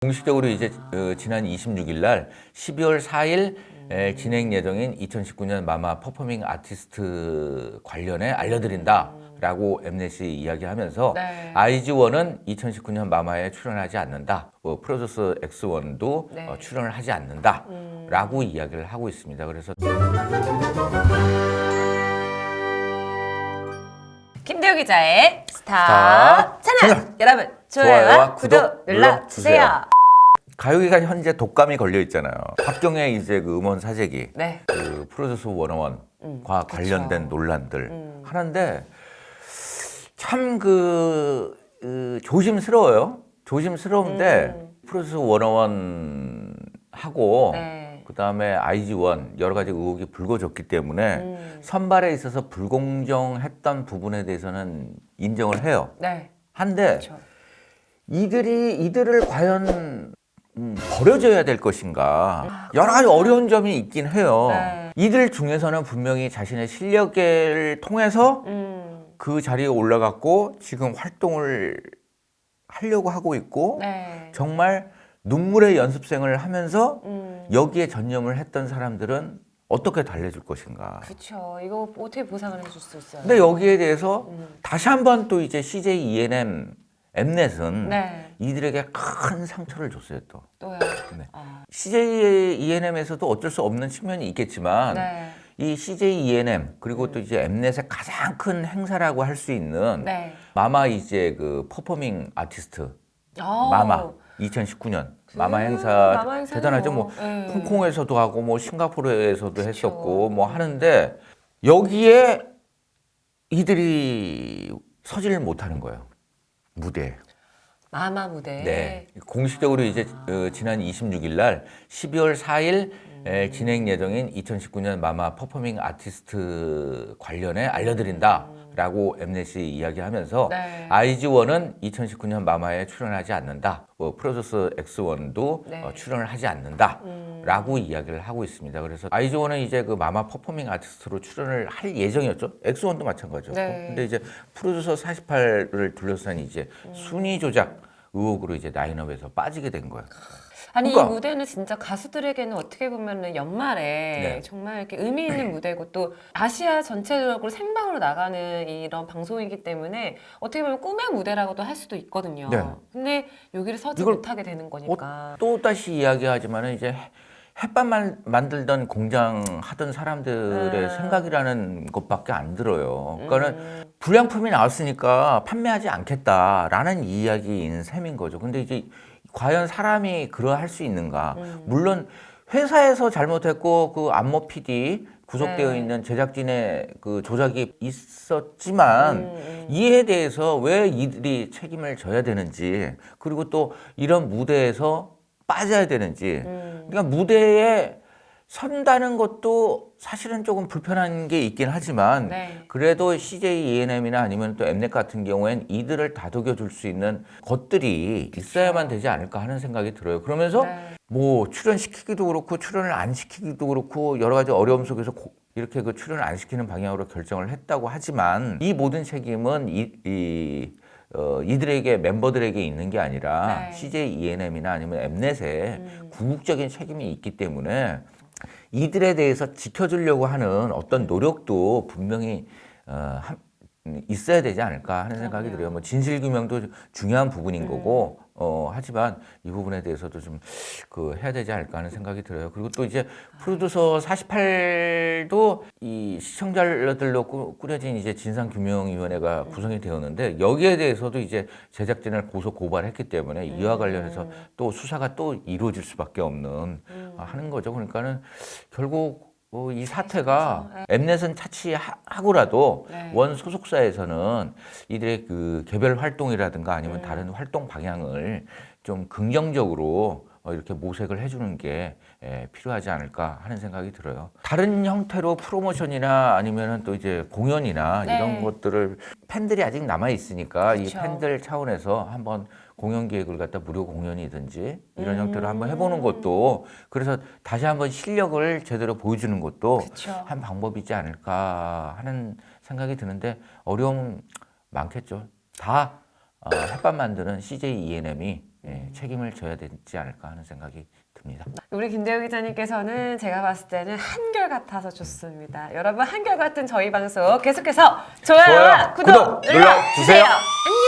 공식적으로 이제 지난 26일 날 12월 4일 진행 예정인 2019년 마마 퍼포밍 아티스트 관련해 알려드린다라고 엠넷이 이야기하면서 네. 아이즈원은 2019년 마마에 출연하지 않는다. 프로듀서 X1도 네. 출연을 하지 않는다라고 이야기를 하고 있습니다. 그래서 김대우 기자의 스타 스타 채널 여러분 좋아요와 구독 눌러주세요. 가요계가 현재 독감이 걸려 있잖아요. 박경의 이제 그 음원 사재기, 네. 그 프로듀서 101과 관련된 논란들 하는데 참 조심스러워요. 조심스러운데 프로듀서 101하고 네. 그다음에 아이즈원 여러 가지 의혹이 불거졌기 때문에 선발에 있어서 불공정했던 부분에 대해서는 인정을 해요. 네. 한데 그렇죠. 이들을 과연 버려줘야 될 것인가 여러 가지 어려운 점이 있긴 해요. 네. 이들 중에서는 분명히 자신의 실력을 통해서 그 자리에 올라갔고 지금 활동을 하려고 하고 있고 네. 정말 눈물의 연습생을 하면서 여기에 전념을 했던 사람들은 어떻게 달래줄 것인가. 그렇죠. 이거 어떻게 보상을 해줄 수 있어요? 근데 여기에 대해서 다시 한번 또 이제 CJ ENM 엠넷은 네. 이들에게 큰 상처를 줬어요 또. 또요. 네. 아. CJ ENM에서도 어쩔 수 없는 측면이 있겠지만 네. 이 CJ ENM 그리고 또 이제 엠넷의 가장 큰 행사라고 할 수 있는 네. 마마 이제 그 퍼포밍 아티스트 마마 2019년 마마 행사 마마 행사는 대단하죠. 뭐, 뭐 네. 홍콩에서도 하고 뭐 싱가포르에서도 했었고 뭐 하는데 여기에 이들이 서지를 못하는 거예요. 무대에. 마마 무대. 네. 공식적으로 이제 지난 26일 날 12월 4일 진행 예정인 2019년 마마 퍼포밍 아티스트 관련해 알려드린다라고 엠넷이 이야기하면서 네. 아이즈원은 2019년 마마에 출연하지 않는다. 프로듀서 X1도 네. 출연을 하지 않는다라고 이야기를 하고 있습니다. 그래서 아이즈원은 이제 그 마마 퍼포밍 아티스트로 출연을 할 예정이었죠. X1도 마찬가지였고. 네. 근데 이제 프로듀서 48을 둘러싼 이제 순위 조작 의혹으로 이제 라인업에서 빠지게 된 거예요. 아니 그러니까. 이 무대는 진짜 가수들에게는 어떻게 보면은 연말에 네. 정말 이렇게 의미 있는 무대고 또 아시아 전체적으로 생방으로 나가는 이런 방송이기 때문에 어떻게 보면 꿈의 무대라고도 할 수도 있거든요. 네. 근데 여기를 서지 이걸 못하게 되는 거니까. 또 다시 이야기하지만은 이제 햇반만 만들던 공장 하던 사람들의 생각이라는 것밖에 안 들어요. 그러니까는 불량품이 나왔으니까 판매하지 않겠다라는 이야기인 셈인 거죠. 근데 이제 과연 사람이 그러할 수 있는가? 물론 회사에서 잘못했고 그 안모 PD 구속되어 네. 있는 제작진의 그 조작이 있었지만 이에 대해서 왜 이들이 책임을 져야 되는지 그리고 또 이런 무대에서 빠져야 되는지 그러니까 무대에 선다는 것도 사실은 조금 불편한 게 있긴 하지만 네. 그래도 CJ ENM이나 아니면 또 엠넷 같은 경우엔 이들을 다독여 줄 수 있는 것들이 있어야만 되지 않을까 하는 생각이 들어요. 그러면서 네. 뭐 출연시키기도 그렇고 출연을 안 시키기도 그렇고 여러 가지 어려움 속에서 이렇게 그 출연을 안 시키는 방향으로 결정을 했다고 하지만 이 모든 책임은 이들에게 멤버들에게 있는 게 아니라 네. CJ ENM이나 아니면 엠넷에 궁극적인 책임이 있기 때문에 이들에 대해서 지켜주려고 하는 어떤 노력도 분명히 있어야 되지 않을까 하는 생각이 들어요. 뭐 진실규명도 중요한 부분인 거고 하지만 이 부분에 대해서도 좀 해야 되지 않을까 하는 생각이 들어요. 그리고 또 이제 프로듀서 48도 이 시청자들로 꾸려진 이제 진상규명위원회가 구성이 되었는데 여기에 대해서도 이제 제작진을 고소 고발했기 때문에 이와 관련해서 또 수사가 또 이루어질 수밖에 없는 하는 거죠. 그러니까는 결국 이 사태가 엠넷은 차치하고라도 네. 원 소속사에서는 이들의 그 개별 활동이라든가 아니면 다른 활동 방향을 좀 긍정적으로 이렇게 모색을 해주는 게 필요하지 않을까 하는 생각이 들어요. 다른 형태로 프로모션이나 아니면은 또 이제 공연이나 네. 이런 것들을 팬들이 아직 남아 있으니까 이 그쵸. 팬들 차원에서 한번 공연 기획을 갖다 무료 공연이든지 이런 형태로 한번 해보는 것도 그래서 다시 한번 실력을 제대로 보여주는 것도 그쵸. 한 방법이지 않을까 하는 생각이 드는데 어려움 많겠죠. 다 햇반 만드는 CJ ENM이 책임을 져야 되지 않을까 하는 생각이 듭니다. 우리 김대우 기자님께서는 제가 봤을 때는 한결같아서 좋습니다. 여러분 한결같은 저희 방송 계속해서 좋아요와 구독 눌러주세요. 안녕.